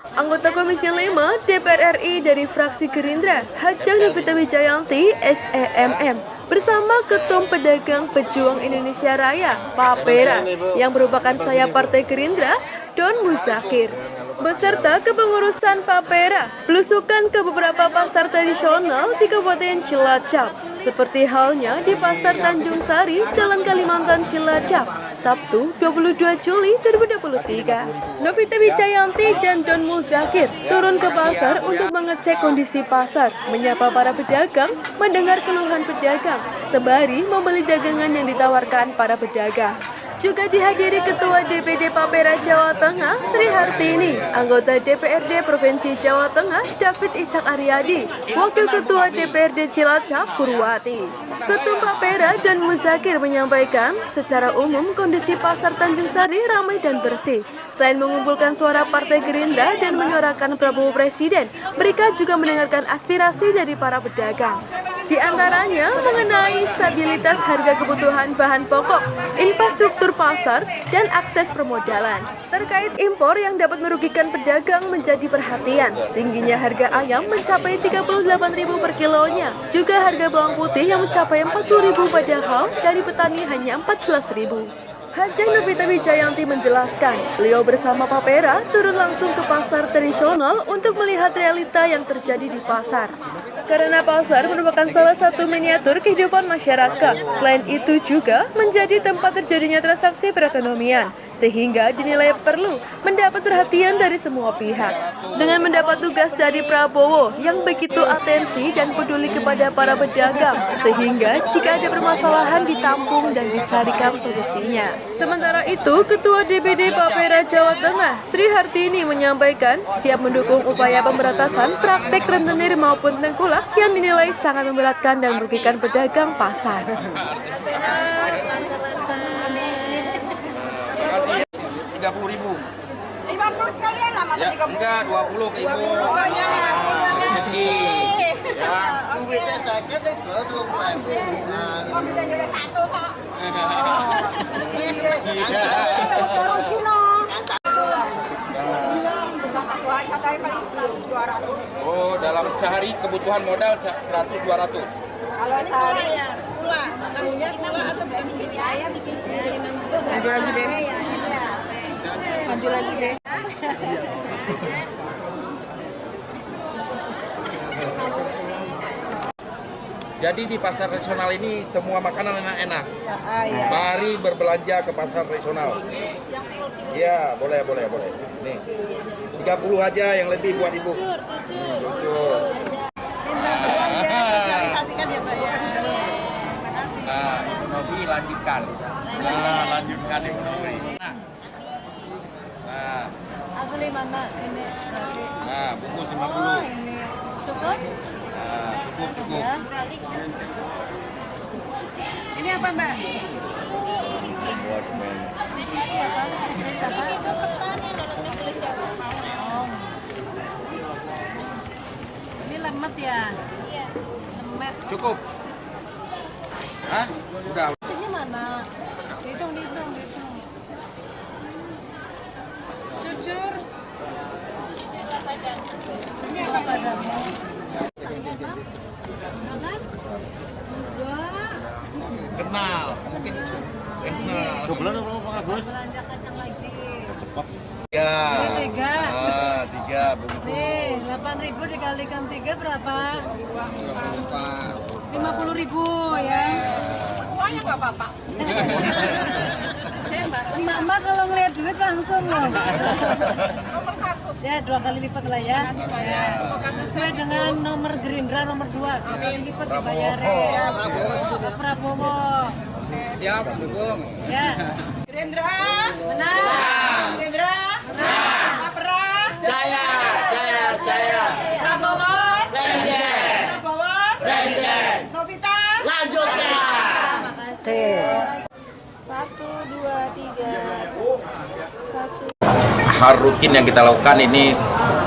Anggota Komisi 5 DPR RI dari fraksi Gerindra, Hajah Novita Wijayanti, SEMM, bersama Ketum Pedagang Pejuang Indonesia Raya, Papera, yang merupakan sayap Partai Gerindra, Don Muzakir, beserta kepengurusan Papera, belusukan ke beberapa pasar tradisional di Kabupaten Cilacap, seperti halnya di Pasar Tanjung Sari, Jalan Kalimantan Cilacap, Sabtu 22 Juli 2023. Novita Wijayanti dan Don Muzakir turun ke pasar untuk mengecek kondisi pasar, menyapa para pedagang, mendengar keluhan pedagang, sembari membeli dagangan yang ditawarkan para pedagang. Juga dihadiri Ketua DPD Papera Jawa Tengah, Sri Hartini, anggota DPRD Provinsi Jawa Tengah, David Ishak Aryadi, Wakil Ketua DPRD Cilacap, Purwati. Ketum Papera dan Muzakir menyampaikan, secara umum kondisi pasar Tanjung Sari ramai dan bersih. Selain mengumpulkan suara Partai Gerindra dan menyuarakan Prabowo Presiden, mereka juga mendengarkan aspirasi dari para pedagang. Di antaranya mengenai stabilitas harga kebutuhan bahan pokok, infrastruktur pasar, dan akses permodalan. Terkait impor yang dapat merugikan pedagang menjadi perhatian. Tingginya harga ayam mencapai Rp38.000 per kilonya. Juga harga bawang putih yang mencapai Rp40.000 padahal dari petani hanya Rp14.000. Hajah Novita Wijayanti menjelaskan, beliau bersama Papera turun langsung ke pasar tradisional untuk melihat realita yang terjadi di pasar. Karena pasar merupakan salah satu miniatur kehidupan masyarakat. Selain itu juga menjadi tempat terjadinya transaksi perekonomian, sehingga dinilai perlu mendapat perhatian dari semua pihak. Dengan mendapat tugas dari Prabowo yang begitu atensi dan peduli kepada para pedagang, sehingga jika ada permasalahan ditampung dan dicarikan solusinya. Sementara itu, Ketua DPD Papera Jawa Tengah, Sri Hartini menyampaikan siap mendukung upaya pemberantasan praktek rentenir maupun tengkulak yang dinilai sangat memberatkan dan merugikan pedagang pasar. 30.000. 50 sekalian lah, masa Ya, 30. enggak 20 ke ibu. Oh ya, Ya, duitnya saja kan belum Pak. oh bisa juga satu kok. Iya. Rugi loh. Bukan satu hari paling 200. Oh, dalam sehari kebutuhan modal 100-200. Kalau sehari ya pula, tahunya pula atau bikin sendiri? Saya bikin sendiri. Maju lagi deh. Maju lagi deh. Jadi di pasar regional ini semua makanan enak-enak. Mari berbelanja ke pasar regional. Ya, boleh. Nih, 30 aja yang lebih buat ibu. Jujur. Sosialisasikan ya Pak ya. Terima kasih. Nah, Ibu Novi lanjutkan. Nah, lanjutkan Ibu Novi. Nah, Asli mana ini? nah, bungkus 50. Ini cukup? Nah, cukup. Ya. Ini apa Mbak? Siapa? Oh. Ini lemet ya? Iya. Lemet. Cukup. Hah? Udah. Ini mana? Dihitung. Jujur. Ini apa padamu? Kenal. Mungkin kenal. Sebulan apa Pak Bos? Belanja kacang lagi. Ya. Ini 3. Ah, 3 bungkus. Nih, 8.000 dikalikan 3 berapa? 50.000 ya. Uangnya nggak Bapak? Mama kalau ngeliat duit langsung loh. Nomor 1. Ya, 2 kali lipat lah ya. Ya. Sesuai dengan nomor Gerindra nomor 2. 2 kali lipat dibayarin. Prabowo. Siap, dukung. Ya. Gerindra. Menang. Gerindra. Menang. Papera. Jaya. Prabowo. Presiden. Prabowo. Presiden. Novita. Lanjutkan. Terima kasih. 1, 2, 3. Hal rutin yang kita lakukan ini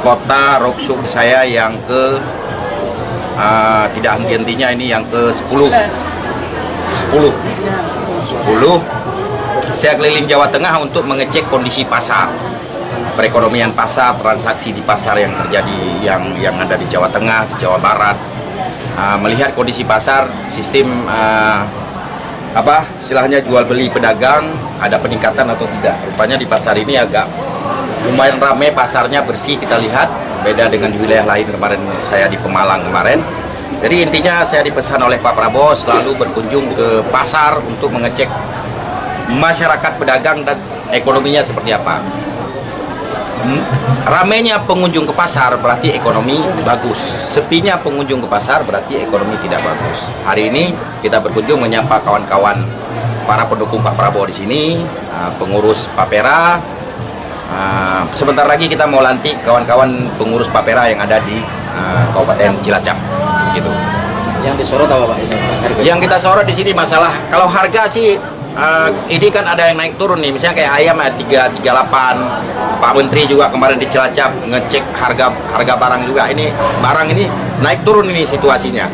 kota roadshow saya yang ke tidak henti-hentinya ini yang ke 10. Saya keliling Jawa Tengah untuk mengecek kondisi pasar. perekonomian pasar, transaksi di pasar yang terjadi yang ada di Jawa Tengah, di Jawa Barat. Melihat kondisi pasar, sistem istilahnya jual beli pedagang ada peningkatan atau tidak. Rupanya di pasar ini agak lumayan ramai, pasarnya bersih, kita lihat beda dengan di wilayah lain. Kemarin saya di Pemalang kemarin. Jadi intinya saya dipesan oleh Pak Prabowo selalu berkunjung ke pasar untuk mengecek masyarakat pedagang dan ekonominya seperti apa. Ramainya pengunjung ke pasar berarti ekonomi bagus, sepinya pengunjung ke pasar berarti ekonomi tidak bagus. Hari ini kita berkunjung menyapa kawan-kawan para pendukung Pak Prabowo di sini, pengurus Papera. Sebentar lagi kita mau lantik kawan-kawan pengurus Papera yang ada di Kabupaten Cilacap, gitu. Yang disorot apa Pak? Yang kita sorot di sini masalah kalau harga sih. Ini kan ada yang naik turun nih, misalnya kayak ayam 338. Pak Menteri juga kemarin di Cilacap ngecek harga barang juga. Ini barang ini naik turun ini situasinya.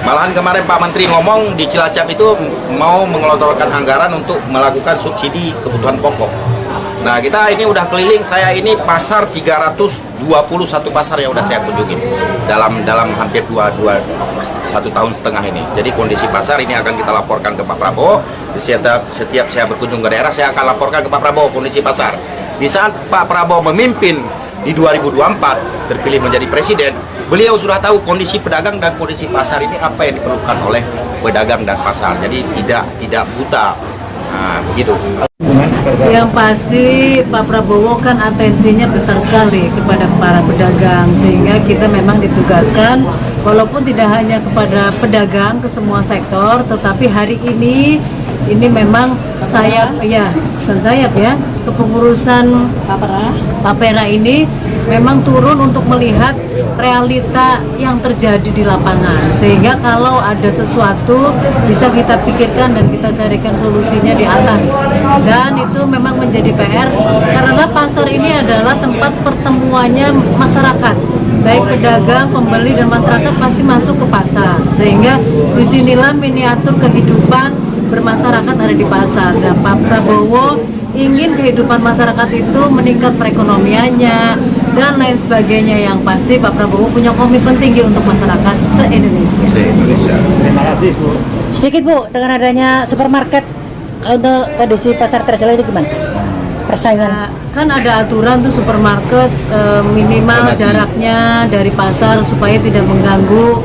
Malahan kemarin Pak Menteri ngomong di Cilacap itu mau mengelontorkan anggaran untuk melakukan subsidi kebutuhan pokok. Nah, kita ini udah keliling, saya ini pasar 321 pasar yang udah saya kunjungi dalam hampir 1,5 tahun ini. Jadi kondisi pasar ini akan kita laporkan ke Pak Prabowo. Setiap saya berkunjung ke daerah, saya akan laporkan ke Pak Prabowo kondisi pasar. Di saat Pak Prabowo memimpin di 2024 terpilih menjadi presiden, beliau sudah tahu kondisi pedagang dan kondisi pasar ini apa yang diperlukan oleh pedagang dan pasar. Jadi tidak buta. Begitu. Yang pasti Pak Prabowo kan atensinya besar sekali kepada para pedagang, sehingga kita memang ditugaskan walaupun tidak hanya kepada pedagang, ke semua sektor, tetapi hari ini memang sayap kepengurusan Papera ini memang turun untuk melihat realita yang terjadi di lapangan, sehingga kalau ada sesuatu bisa kita pikirkan dan kita carikan solusinya di atas. Dan itu memang menjadi PR karena pasar ini adalah tempat pertemuannya masyarakat, baik pedagang, pembeli dan masyarakat pasti masuk ke pasar, sehingga disinilah miniatur kehidupan bermasyarakat ada di pasar. Dan Pak Prabowo ingin kehidupan masyarakat itu meningkat perekonomiannya dan lain sebagainya. Yang pasti Pak Prabowo punya komitmen tinggi untuk masyarakat se-Indonesia. Terima kasih Bu. Sedikit Bu, dengan adanya supermarket, untuk kondisi pasar tradisional itu gimana? Persaingan? Kan ada aturan tuh supermarket minimal jaraknya dari pasar supaya tidak mengganggu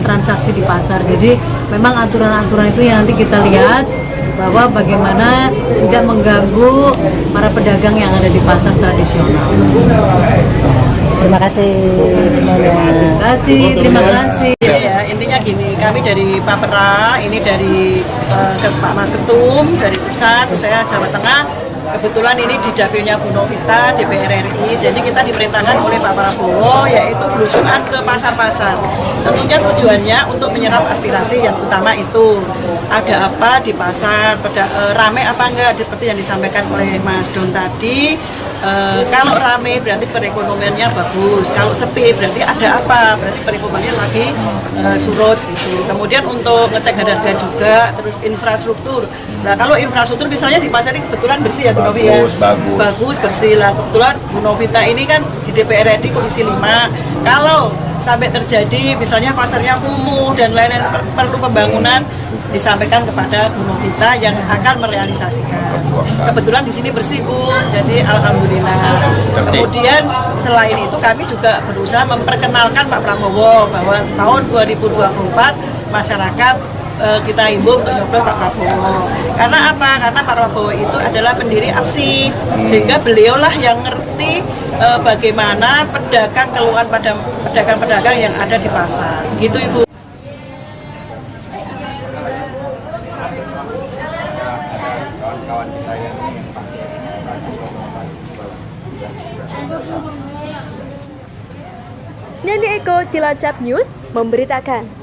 transaksi di pasar. Jadi memang aturan-aturan itu yang nanti kita lihat bahwa bagaimana tidak mengganggu para pedagang yang ada di pasar tradisional. Terima kasih semuanya. Terima kasih. Ya, intinya gini, kami dari Papera, ini dari Pak Mas Ketum, dari pusat, saya Jawa Tengah. Kebetulan ini di dapilnya Bu Novita, DPR RI, jadi kita diperintahkan oleh Pak Prabowo yaitu belusukan ke pasar-pasar. Tentunya tujuannya untuk menyerap aspirasi yang utama itu. Ada apa di pasar, ramai apa enggak, seperti yang disampaikan oleh Mas Don tadi. Kalau ramai berarti perekonomiannya bagus, kalau sepi berarti ada apa, berarti perekonomiannya lagi surut gitu. Kemudian untuk ngecek harga juga, terus infrastruktur. Nah kalau infrastruktur misalnya di pasar ini kebetulan bersih ya Bu Novi ya, bagus bersih lah. Kebetulan Bu Novita ini kan di DPR RI Komisi 5. Kalau sampai terjadi misalnya pasarnya kumuh dan lain-lain perlu pembangunan, disampaikan kepada Bu Novita yang akan merealisasikan. Kebetulan di sini bersih Bu, jadi alhamdulillah. Kemudian selain itu kami juga berusaha memperkenalkan Pak Prabowo bahwa tahun 2024 masyarakat kita himbau untuk nyoblos Pak Prabowo. Karena apa? Karena Pak Prabowo itu adalah pendiri APSI, sehingga beliaulah yang ngerti bagaimana pedagang, keluhan pada pedagang-pedagang yang ada di pasar. Gitu Ibu. Nyanyi Eko Cilacap News memberitakan.